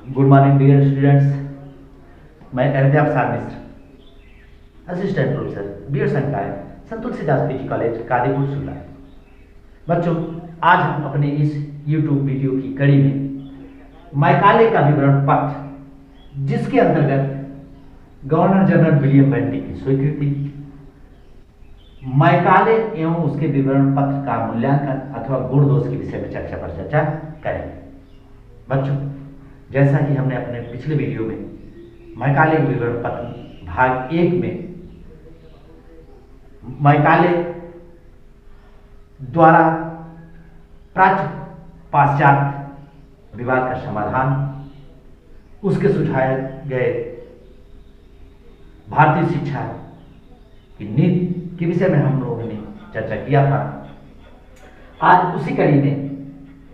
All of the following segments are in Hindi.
Good morning dear students. मैं अहमद सार मिश्र, असिस्टेंट प्रोफेसर बी.एड संकाय, संत तुलसीदास पीजी कॉलेज कादीपुर शिमला। बच्चों, आज हम अपने इस यूट्यूब वीडियो की कड़ी में मैकाले का विवरण पत्र, जिसके अंतर्गत गवर्नर जनरल विलियम बेंटिक की स्वीकृति, मैकाले एवं उसके विवरण पत्र का मूल्यांकन अथवा गुण दोष के विषय में चर्चा करेंगे। बच्चों, जैसा कि हमने अपने पिछले वीडियो में मैकाले विवरण पत्र भाग 1 में मैकाले द्वारा प्राच्य पाश्चात्य विवाद का समाधान, उसके सुझाए गए भारतीय शिक्षा की नीति के विषय में हम लोगों ने चर्चा किया था। आज उसी कड़ी में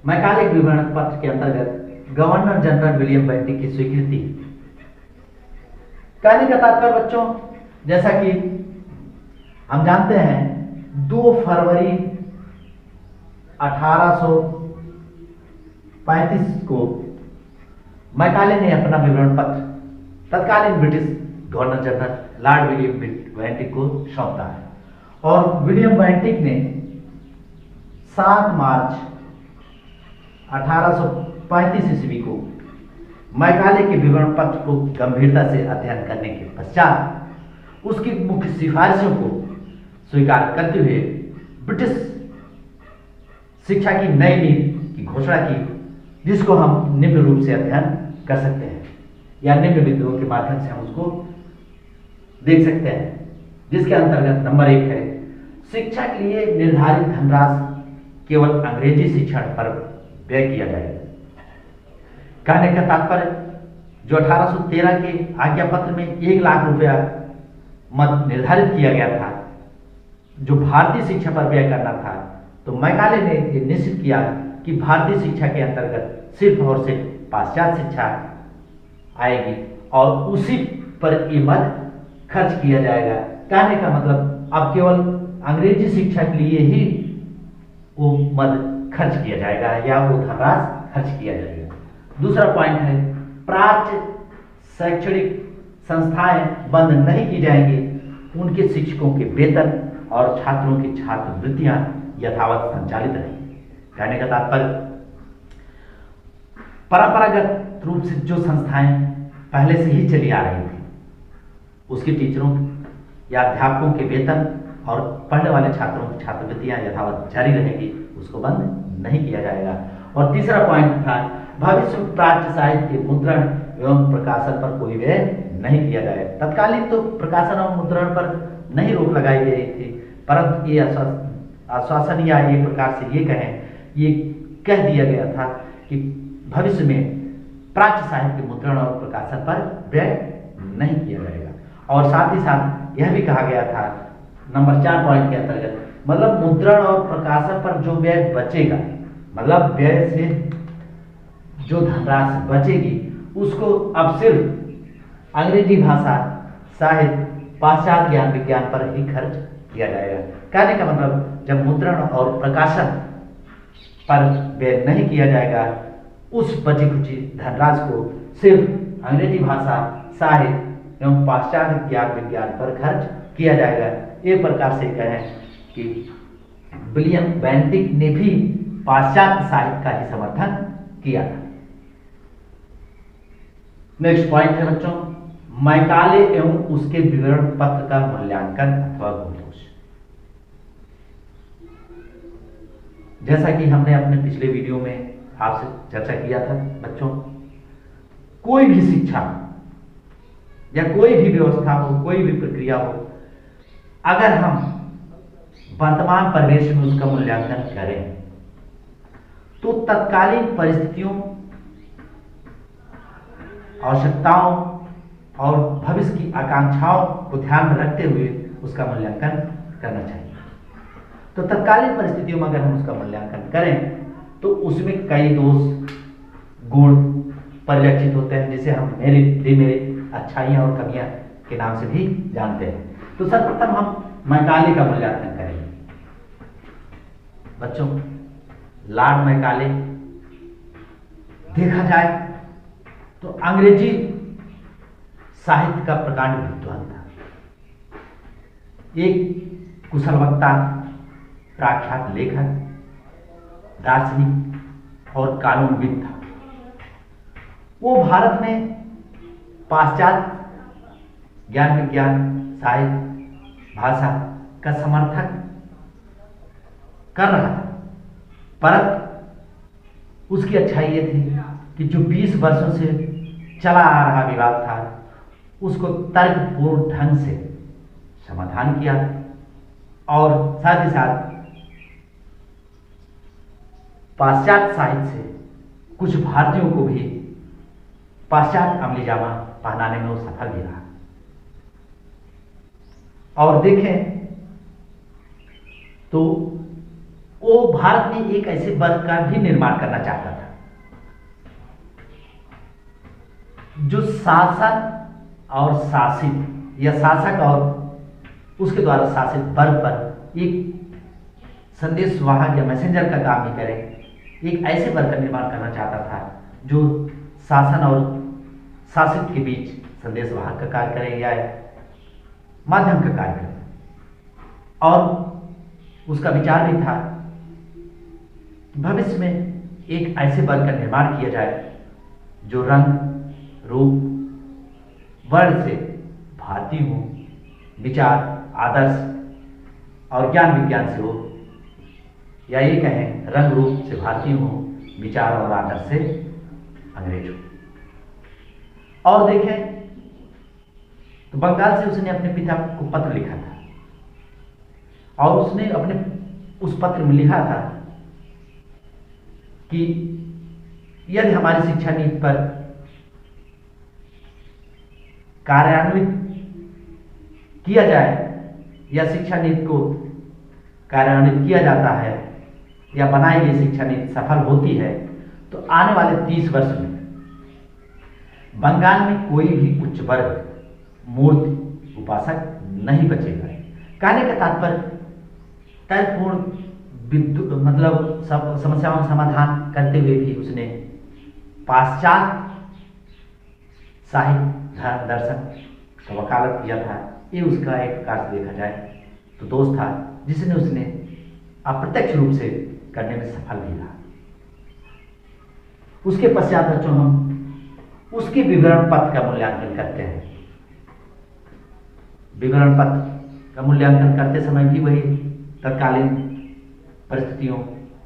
मैकाले विवरण पत्र के अंतर्गत गवर्नर जनरल विलियम बेंटिक की स्वीकृति। कहने का तात्पर्य बच्चों, जैसा कि हम जानते हैं 2 फरवरी 1835 को मैकाले ने अपना विवरण पत्र तत्कालीन British governor general Lord William Bentinck को सौंपता है और विलियम बेंटिक ने 7 मार्च 1835 ईस्वी को मैकाले के विवरण पत्र को गंभीरता से अध्ययन करने के पश्चात उसकी मुख्य सिफारिशों को स्वीकार करते हुए ब्रिटिश शिक्षा की नई नीति की घोषणा की, जिसको हम निम्न रूप से अध्ययन कर सकते हैं या निम्न बिंदुओं के माध्यम से हम उसको देख सकते हैं। जिसके अंतर्गत नंबर 1 है, शिक्षा के लिए निर्धारित धनराशि केवल अंग्रेजी शिक्षण पर व्यय किया जाएगा। कहने का तात्पर्य, जो 1813 के आज्ञा पत्र में 1 लाख रुपया मद निर्धारित किया गया था जो भारतीय शिक्षा पर व्यय करना था, तो मैकाले ने ये निश्चित किया कि भारतीय शिक्षा के अंतर्गत सिर्फ और सिर्फ पाश्चात्य शिक्षा आएगी और उसी पर ये मद खर्च किया जाएगा। कहने का मतलब अब केवल अंग्रेजी शिक्षा के लिए ही वो मद खर्च किया जाएगा या वो धनराशि खर्च किया जाएगा। दूसरा पॉइंट है, प्राच्य शैक्षणिक संस्थाएं बंद नहीं की जाएंगी, उनके शिक्षकों के वेतन और छात्रों की छात्रवृत्तियां यथावत संचालित रहेंगी। कहने का तात्पर्य, परंपरागत रूप से जो संस्थाएं पहले से ही चली आ रही थी, उसके टीचरों या अध्यापकों के वेतन और पढ़ने वाले छात्रों की छात्रवृत्तियां यथावत जारी रहेगी, उसको बंद नहीं किया जाएगा। और तीसरा पॉइंट था, भविष्य में प्राच्य साहित्य के मुद्रण एवं प्रकाशन पर कोई व्यय नहीं किया जाए। तत्कालीन तो प्रकाशन और मुद्रण पर नहीं रोक लगाई गई थी, परंतु ये आश्वासन या एक प्रकार से ये कहें, ये कह दिया गया था कि भविष्य में प्राच्य साहित्य के मुद्रण और प्रकाशन पर व्यय नहीं किया जाएगा। और साथ ही साथ यह भी कहा गया था नंबर 4 पॉइंट के अंतर्गत, मतलब मुद्रण और प्रकाशन पर जो व्यय बचेगा, मतलब व्यय से जो धनराशि बचेगी उसको अब सिर्फ अंग्रेजी भाषा, साहित्य, पाश्चात्य ज्ञान विज्ञान पर ही खर्च किया जाएगा। कहने का मतलब, जब मुद्रण और प्रकाशन पर व्यय नहीं किया जाएगा, उस बची खुची धनराशि को सिर्फ अंग्रेजी भाषा, साहित्य एवं पाश्चात्य ज्ञान विज्ञान पर खर्च किया जाएगा। एक प्रकार से कहें कि विलियम बेंटिक ने भी पाश्चात्य साहित्य का ही समर्थन किया था। नेक्स्ट पॉइंट है बच्चों, मैकाले एवं उसके विवरण पत्र का मूल्यांकन अथवा गुण दोष। जैसा कि हमने अपने पिछले वीडियो में आपसे चर्चा किया था बच्चों, कोई भी शिक्षा या कोई भी व्यवस्था हो, कोई भी प्रक्रिया हो, अगर हम वर्तमान परिवेश में उसका मूल्यांकन करें तो तत्कालीन परिस्थितियों, आवश्यकताओं और भविष्य की आकांक्षाओं को ध्यान में रखते हुए उसका मूल्यांकन करना चाहिए। तो तत्कालीन परिस्थितियों में अगर हम उसका मूल्यांकन करें तो उसमें कई दोष गुण परिलक्षित होते हैं, जिसे हम मेरिट, अच्छाइयां और कमियां के नाम से भी जानते हैं। तो सर्वप्रथम हम मैकाले का मूल्यांकन करेंगे। बच्चों, लॉर्ड मैकाले देखा जाए तो अंग्रेजी साहित्य का प्रकांड विद्वान था, एक कुशल वक्ता, प्रख्यात लेखक, दार्शनिक और कानूनविद था। वो भारत में पाश्चात्य ज्ञान विज्ञान, साहित्य, भाषा का समर्थन कर रहा था, पर उसकी अच्छाई ये थी कि जो 20 वर्षों से चला आ रहा विवाद था उसको तर्कपूर्ण ढंग से समाधान किया और साथ ही साथ पाश्चात्य साहित्य से कुछ भारतीयों को भी पाश्चात्य अमली जामा पहनाने में वो सफल भी रहा। और देखें तो वो भारत में एक ऐसे वर्ग का भी निर्माण करना चाहता था जो शासन और शासित या शासक और उसके द्वारा शासित वर्ग पर एक संदेशवाहक या मैसेंजर का काम ही करे। एक ऐसे वर्ग का निर्माण करना चाहता था जो शासन और शासित के बीच संदेशवाहक का कार्य करे या माध्यम का कार्य करे। और उसका विचार भी था कि भविष्य में एक ऐसे वर्ग का निर्माण किया जाए जो रंग, रूप, वर्ण से भारतीय हो, विचार, आदर्श और ज्ञान विज्ञान से हो, या ये कहें रंग रूप से भारतीय हो, विचार और आदर्श से अंग्रेज हो। और देखें तो बंगाल से उसने अपने पिता को पत्र लिखा था और उसने अपने उस पत्र में लिखा था कि यदि हमारी शिक्षा नीति पर कार्यान्वित किया जाए या शिक्षा नीति को कार्यान्वित किया जाता है या बनाई गई शिक्षा नीति सफल होती है तो आने वाले 30 वर्ष में बंगाल में कोई भी उच्च वर्ग मूर्ति उपासक नहीं बचेगा। कहने का तात्पर्य तर्कपूर्ण मतलब सब समस्याओं का समाधान करते हुए भी उसने पाश्चात्य साहित्य, धर्म, दर्शन का वकालत किया था। ये उसका एक प्रकार से देखा जाए तो दोस्त था जिसने उसने अप्रत्यक्ष रूप से करने में सफल भी रहा। उसके पश्चात बच्चों हम उसके विवरण पत्र का मूल्यांकन करते हैं। विवरण पत्र का मूल्यांकन करते समय भी वही तत्कालीन परिस्थितियों,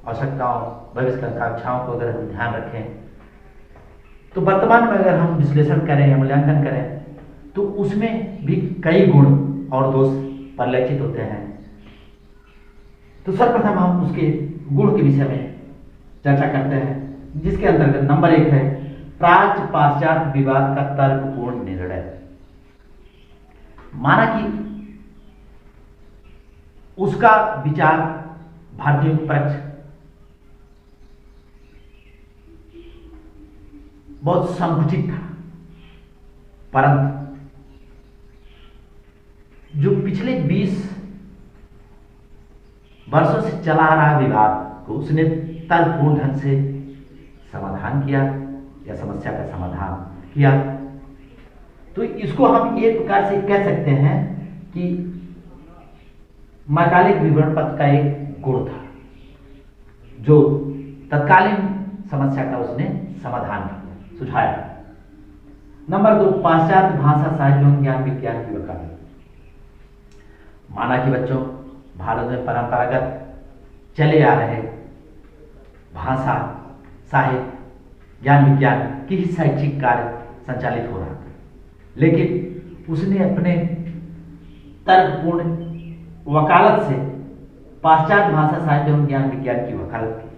आवश्यकताओं, भविष्य की आकांक्षाओं को अगर हम ध्यान रखें तो वर्तमान में अगर हम विश्लेषण करें या मूल्यांकन करें तो उसमें भी कई गुण और दोष परिलक्षित होते हैं। तो सर्वप्रथम हम उसके गुण के विषय में चर्चा करते हैं, जिसके अंतर्गत नंबर 1 है प्राच्य पाश्चात्य विवाद का तर्कपूर्ण निर्णय। माना कि उसका विचार भारतीय पक्ष बहुत संकुचित था, परंतु जो पिछले 20 वर्षों से चला आ रहा विवाद को उसने तर्कपूर्ण ढंग से समाधान किया या समस्या का समाधान किया, तो इसको हम एक प्रकार से कह सकते हैं कि मैकाले विवरण पत्र का एक गुण था जो तत्कालीन समस्या का उसने समाधान किया, सुझाया। नंबर 2 पाश्चात्य भाषा, साहित्य एवं ज्ञान विज्ञान की वकालत। माना कि बच्चों भारत में परंपरागत चले आ रहे भाषा, साहित्य, ज्ञान विज्ञान की ही शैक्षिक कार्य संचालित हो रहा था, लेकिन उसने अपने तर्कपूर्ण वकालत से पाश्चात्य भाषा, साहित्य एवं ज्ञान विज्ञान की वकालत की।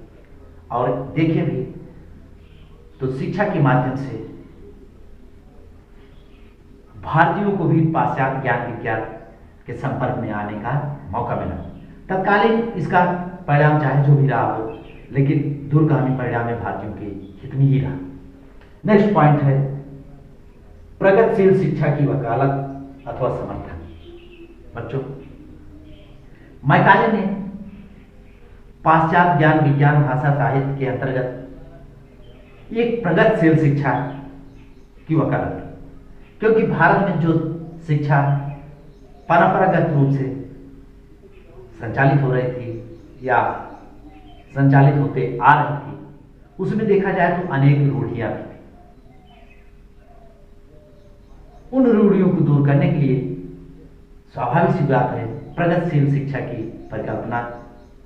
और देखें भी तो शिक्षा के माध्यम से भारतीयों को भी पाश्चात्य ज्ञान विज्ञान के संपर्क में आने का मौका मिला। तत्कालीन इसका परिणाम चाहे जो भी रहा हो, लेकिन दूरगामी परिणाम में भारतीयों के हित में ही रहा। नेक्स्ट पॉइंट है प्रगतिशील शिक्षा की वकालत अथवा समर्थन। बच्चों मैकाले ने पाश्चात्य ज्ञान विज्ञान भाषा साहित्य के अंतर्गत एक प्रगतिशील शिक्षा की वकालत की, क्योंकि भारत में जो शिक्षा परंपरागत रूप से संचालित हो रही थी या संचालित होते आ रही थी, उसमें देखा जाए तो अनेक रूढ़ियां थी। उन रूढ़ियों को दूर करने के लिए स्वाभाविक सी बात है प्रगतिशील शिक्षा की परिकल्पना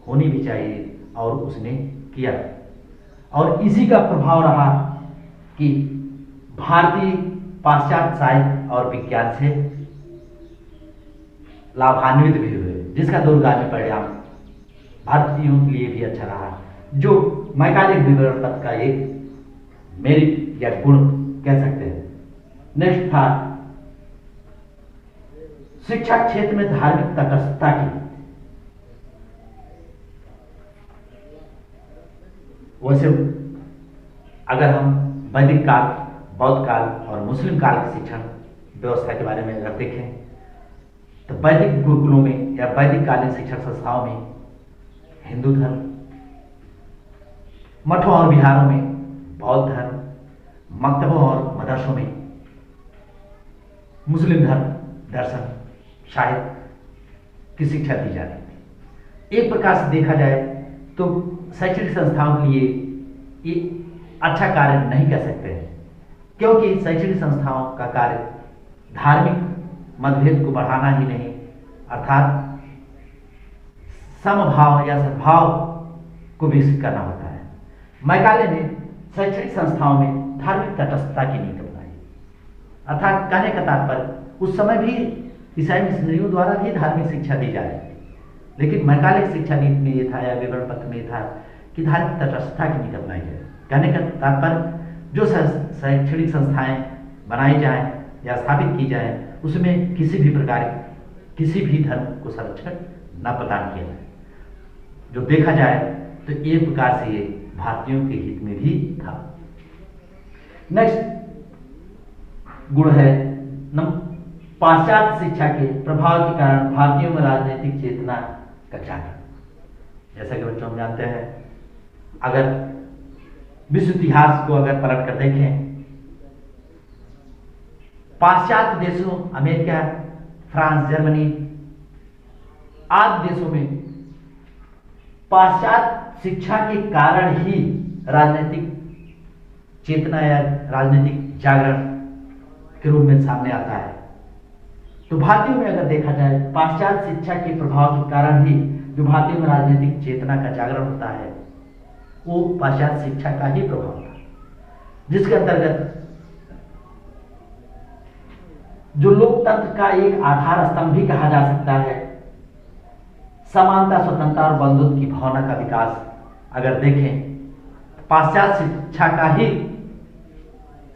होनी भी चाहिए, और उसने किया। और इसी का प्रभाव रहा कि भारतीय पाश्चात्य साहित्य और विज्ञान से लाभान्वित भी हुए, जिसका दूरगामी परिणाम भारतीयों के लिए भी अच्छा रहा, जो मैकाले विवरण पत्र का एक मेरिट या गुण कह सकते हैं। नेक्स्ट था शिक्षा क्षेत्र में धार्मिक तटस्थता की। वैसे अगर हम वैदिक काल, बौद्ध काल और मुस्लिम काल की शिक्षण व्यवस्था के बारे में अगर देखें तो वैदिक गुरुकुलों में या वैदिक कालीन शिक्षण संस्थाओं में हिंदू धर्म, मठों और विहारों में बौद्ध धर्म, मकतबों और मदरसों में मुस्लिम धर्म, दर्शन, साहित्य की शिक्षा दी जा रही थी। एक प्रकार से देखा जाए तो शैक्षणिक संस्थाओं के लिए ये अच्छा कार्य नहीं कह सकते हैं, क्योंकि शैक्षणिक संस्थाओं का कार्य धार्मिक मतभेद को बढ़ाना ही नहीं, अर्थात समभाव या सद्भाव को विकसित करना होता है। मैकाले ने शैक्षणिक संस्थाओं में धार्मिक तटस्थता की नीति अपनाई, अर्थात कहने का तात्पर्य उस समय भी ईसाई मिशनरियों द्वारा भी धार्मिक शिक्षा दी जा रही थी, लेकिन मैकाले शिक्षा नीति में ये था या विवरण पत्र में ये था कि धार्मिक तटस्थता की नीति अपनाई जाए। कहने का तात्पर्य जो शैक्षणिक संस्थाएं बनाई जाएं या स्थापित की जाए उसमें किसी भी प्रकार किसी भी धर्म को संरक्षण न प्रदान किया जाए। जो देखा जाए तो एक प्रकार से ये भारतीयों के हित में भी था। नेक्स्ट गुण है पाश्चात्य शिक्षा के प्रभाव के कारण भारतीयों में राजनीतिक चेतना का जागरण। जैसा कि बच्चों हम जानते हैं, अगर विश्व इतिहास को अगर पलट कर देखें, पाश्चात्य देशों अमेरिका, फ्रांस, जर्मनी आदि देशों में पाश्चात्य शिक्षा के कारण ही राजनीतिक चेतना या राजनीतिक जागरण के रूप में सामने आता है। तो भारतीयों में अगर देखा जाए पाश्चात्य शिक्षा के प्रभाव के कारण ही जो भारतीयों में राजनीतिक चेतना का जागरण होता है वो पाश्चात्य शिक्षा का ही प्रभाव था, जिसके अंतर्गत जो लोकतंत्र का एक आधार स्तंभ भी कहा जा सकता है, समानता, स्वतंत्रता और बंधुत्व की भावना का विकास अगर देखें पाश्चात्य शिक्षा का ही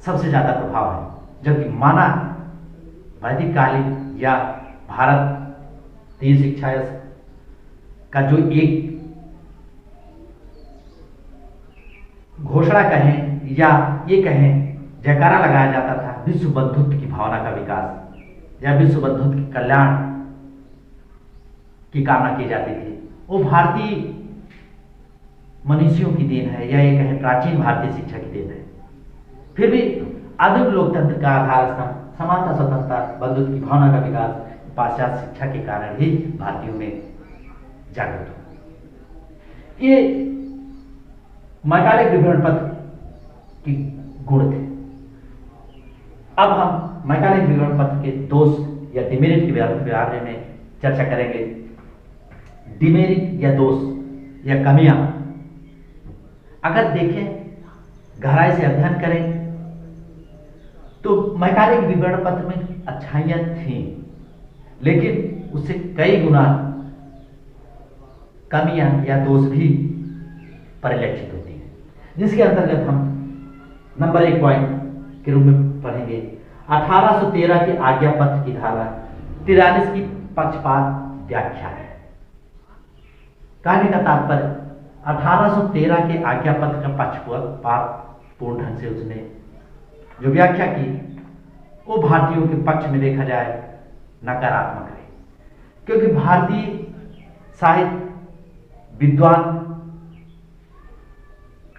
सबसे ज्यादा प्रभाव है, जबकि माना वैदिक कालीन या भारतीय शिक्षा का जो एक घोषणा कहें या ये कहें जयकारा लगाया जाता था विश्व बंधुत्व की भावना का विकास या विश्व बंधुत्व के कल्याण की कामना की जाती थी, वो भारतीय मनीषियों की देन है या ये कहें प्राचीन भारतीय शिक्षा की देन है। फिर भी आधुनिक लोकतंत्र का आधार स्तंभ समानता, स्वतंत्रता, बंधुत्व की भावना का विकास पाश्चात्य शिक्षा के कारण ही भारतीयों में जागृत हुआ। ये मैकाले विवरण पत्र की गुण थे। अब हम मैकाले विवरण पत्र के दोष या डिमेरिट के बारे में चर्चा करेंगे। डिमेरिट या दोष या कमियां अगर देखें, गहराई से अध्ययन करें तो मैकाले विवरण पत्र में अच्छाइयां थीं, लेकिन उससे कई गुना कमियां या दोष भी परिलक्षित होती हैं, जिसके अंतर्गत हम नंबर 1 पॉइंट के रूप में पढ़ेंगे 1813 के आज्ञा पत्र की धारा 43 की पक्षपात व्याख्या है। कहने का तात्पर्य 1813 के आज्ञा पत्र का पक्षपात पूर्ण ढंग से उसने जो व्याख्या की वो भारतीयों के पक्ष में देखा जाए नकारात्मक है, क्योंकि भारतीय साहित्य विद्वान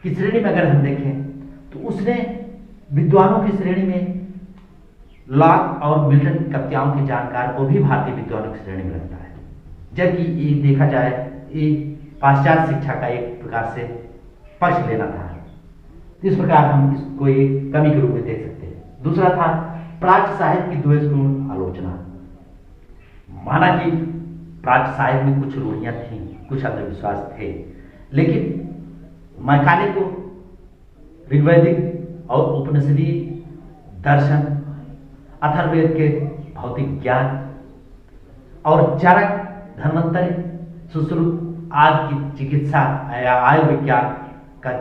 की श्रेणी में अगर हम देखें तो उसने विद्वानों की श्रेणी में लॉक और मिल्टन कविताओं के जानकार को भी भारतीय विद्वानों की श्रेणी में रखता है, जबकि ये देखा जाए ये पाश्चात्य शिक्षा का एक प्रकार से पक्ष लेना था। इस प्रकार हम इसको एक कमी के रूप में देख सकते हैं। दूसरा था प्राच्य साहित्य की द्वेषपूर्ण आलोचना। माना कि प्राच्य साहित्य में कुछ रूढ़ियां थीं, कुछ अंधविश्वास थे, लेकिन मैकाले को ऋग्वैदिक और उपनिषदीय दर्शन, अथर्ववेद के भौतिक ज्ञान और चरक, धन्वंतरि, सुश्रुत आदि की चिकित्सा या आयुर्विज्ञान का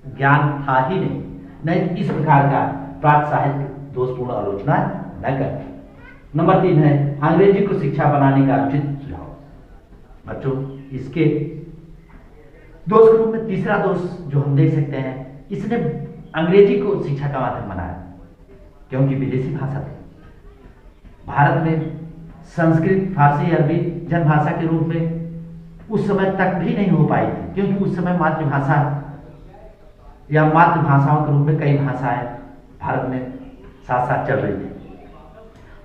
ज्ञान था ही नहीं तो इस प्रकार का प्राच्य साहित्य दोषपूर्ण आलोचना न करते। नंबर 3 है अंग्रेजी को शिक्षा बनाने का उचित सुझाव। बच्चों, इसके दोष के रूप में तीसरा दोष जो हम देख सकते हैं, इसने अंग्रेजी को शिक्षा का माध्यम बनाया क्योंकि विदेशी भाषा थी। भारत में संस्कृत, फारसी, अरबी जनभाषा के रूप में उस समय तक भी नहीं हो पाई थी, क्योंकि उस समय मातृभाषा या मातृभाषाओं के रूप में कई भाषाएं भारत में साथ साथ चल रही थी।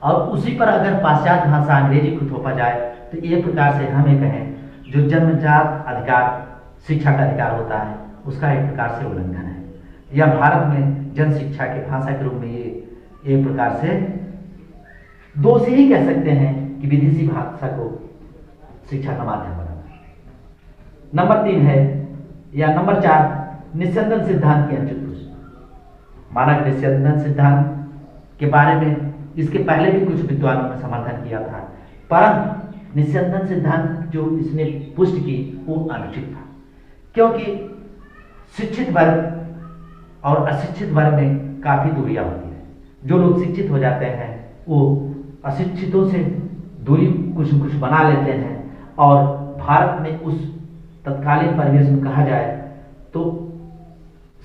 और उसी पर अगर पाश्चात्य भाषा अंग्रेजी को थोपा जाए तो एक प्रकार से हम ये कहें जो जन्मजात अधिकार, शिक्षा का अधिकार होता है, उसका एक प्रकार से उल्लंघन है, या भारत में जन शिक्षा की भाषा के रूप में ये एक प्रकार से दोष ही कह सकते हैं कि विदेशी भाषा को शिक्षा का माध्यम बनाना। नंबर 3 है या नंबर 4 निस्यंदन सिद्धांत की अनुचित पुष्टि। मानक निस्यंदन सिद्धांत के बारे में इसके पहले भी कुछ विद्वानों ने समर्थन किया था, परंतु निस्यंदन सिद्धांत जो इसने पुष्टि की वो अनुचित था, क्योंकि शिक्षित वर्ग और अशिक्षित वर्ग में काफी दूरियां होती है। जो लोग शिक्षित हो जाते हैं वो अशिक्षितों से दूरी कुछ कुछ बना लेते हैं, और भारत में उस तत्कालीन परिवेश में कहा जाए तो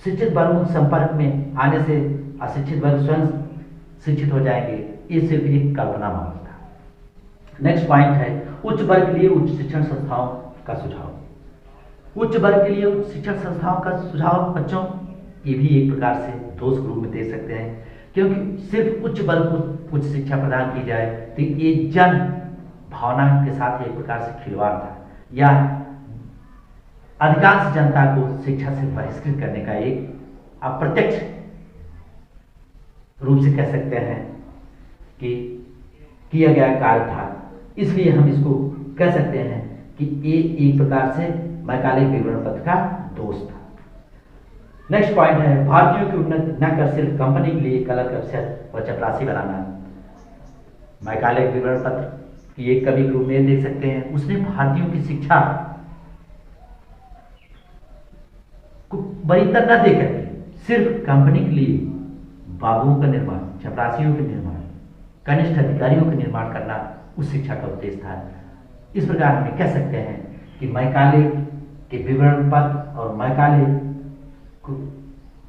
शिक्षित वर्गों के संपर्क में आने से अशिक्षित वर्ग स्वयं शिक्षित हो जाएंगे, ये सिर्फ एक कल्पना मात्र था। नेक्स्ट पॉइंट है उच्च वर्ग के लिए उच्च शिक्षण संस्थाओं का सुझाव। उच्च वर्ग के लिए उच्च शिक्षण संस्थाओं का सुझाव बच्चों, ये भी एक प्रकार से दोष के रूप में दे सकते हैं, क्योंकि सिर्फ उच्च वर्ग को उच्च शिक्षा प्रदान की जाए तो ये जन भावना के साथ एक प्रकार से खिलवाड़ था, या अधिकांश जनता को शिक्षा से बहिष्कृत करने का एक अप्रत्यक्ष रूप से कह सकते हैं कि किया गया कार्य था। इसलिए हम इसको कह सकते हैं कि ये एक प्रकार से मैकाले विवरण पत्र का दोष था। नेक्स्ट पॉइंट है भारतीयों की उन्नति न कर सिर्फ कंपनी के लिए कलर अफसर व चपरासी बनाना। मैकाले विवरण पत्र की एक कवि के रूप में देख सकते हैं, उसने भारतीयों की शिक्षा को बरीतर न देकर सिर्फ कंपनी के लिए बाबुओं का निर्माण, चपरासियों के निर्माण, कनिष्ठ अधिकारियों का निर्माण करना उस शिक्षा का उद्देश्य था। इस प्रकार हम कह सकते हैं कि मैकाले के विवरण पत्र और मैकाले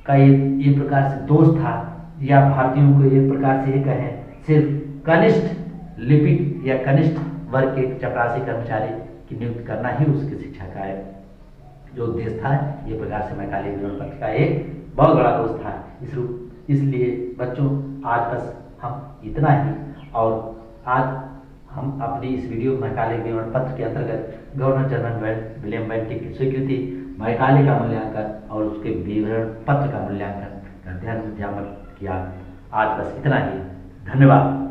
का ये प्रकार से दोष था, या भारतीयों को एक प्रकार से ये कहें सिर्फ कनिष्ठ लिपिक या कनिष्ठ वर्ग के चपरासी कर्मचारी की नियुक्त करना ही उसकी शिक्षा का जो उद्देश्य था। ये प्रकार से मैकाले विवरण पत्र का एक बहुत बड़ा दोष था। इसलिए बच्चों आज बस हम इतना ही, और आज हम अपनी इस वीडियो मैकाले विवरण पत्र के अंतर्गत गवर्नर जनरल विलियम बेंटिक की स्वीकृति, मैकाले का मूल्यांकन और उसके विवरण पत्र का मूल्यांकन का ध्यान किया। आज बस इतना ही। धन्यवाद।